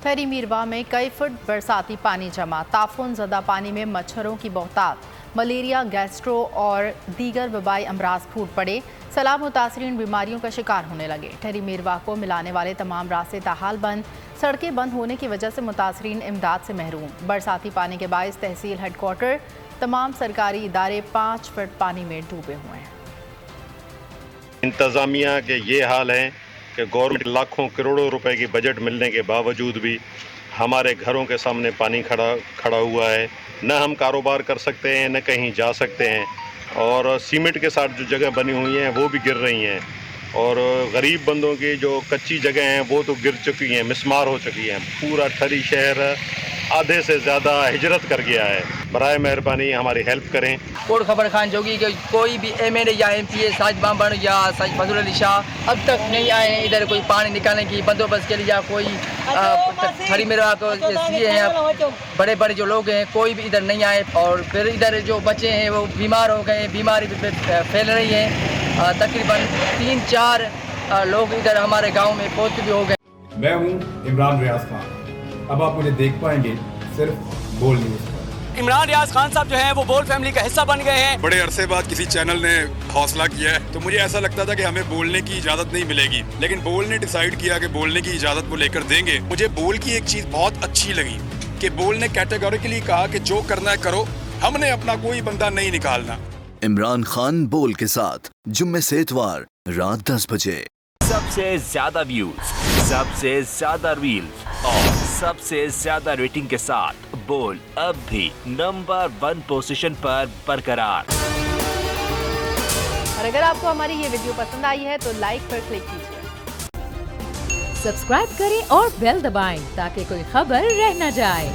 ठहरी मीरवा में कई फुट बरसाती पानी जमा, ताफून ज़दा पानी में मच्छरों की बहुतात, मलेरिया, गैस्ट्रो और दीगर वबाई अमराज फूट पड़े, सैलाब मुतासरीन बीमारियों का शिकार होने लगे। ठहरी मीरवा को मिलाने वाले तमाम रास्ते ताहाल बंद, सड़कें बंद होने की वजह से मुतासरीन इमदाद से महरूम। बरसाती पानी के बायस तहसील हेडक्वार्टर तमाम सरकारी इदारे 5 फुट पानी में डूबे हुए हैं। इंतज़ामिया के ये हाल है कि गवर्नमेंट लाखों करोड़ों रुपए की बजट मिलने के बावजूद भी हमारे घरों के सामने पानी खड़ा हुआ है। न हम कारोबार कर सकते हैं, न कहीं जा सकते हैं, और सीमेंट के साथ जो जगह बनी हुई हैं वो भी गिर रही हैं, और गरीब बंदों की जो कच्ची जगह हैं वो तो गिर चुकी हैं, मिसमार हो चुकी हैं। पूरा ठरी शहर आधे से ज़्यादा हिजरत कर गया है। बराए मेहरबानी हमारी हेल्प करें। कोट खबर खान जोगी के कोई भी MLA या MPA साजिद बाबर या साजिद फजल अली शाह अब तक नहीं आए हैं इधर कोई पानी निकालने की बंदोबस्त के लिए, या कोई ठरी मेरा को सीए हैं, बड़े बड़े जो लोग हैं कोई भी इधर नहीं आए, और फिर इधर जो बच्चे हैं वो बीमार हो गए, बीमारी भी फैल रही है। तकरीबन 3-4 लोग इधर हमारे गाँव में पहुँच भी हो गए। मैं हूँ इमरान रियाज खान, अब आप मुझे देख पाएंगे सिर्फ बोल न्यूज़ पर। इमरान रियाज खान साहब जो हैं वो बोल फैमिली का हिस्सा बन गए हैं। बड़े अरसे बाद किसी चैनल ने हौसला किया है, तो मुझे ऐसा लगता था कि हमें बोलने की इजाजत नहीं मिलेगी, लेकिन बोल ने डिसाइड किया कि बोलने की इजाजत को लेकर देंगे। मुझे बोल की एक चीज बहुत अच्छी लगी कि बोल ने कैटेगोरिकली कहा कि जो करना है करो, हमने अपना कोई बंदा नहीं निकालना। इमरान खान बोल के साथ जुम्मे से इतवार रात 10 बजे। सबसे ज्यादा व्यूज, सबसे ज्यादा रील्स और सबसे ज्यादा रेटिंग के साथ बोल अब भी नंबर 1 पोजीशन पर बरकरार। और अगर आपको हमारी ये वीडियो पसंद आई है तो लाइक पर क्लिक कीजिए, सब्सक्राइब करें और बेल दबाएं ताकि कोई खबर रह न जाए।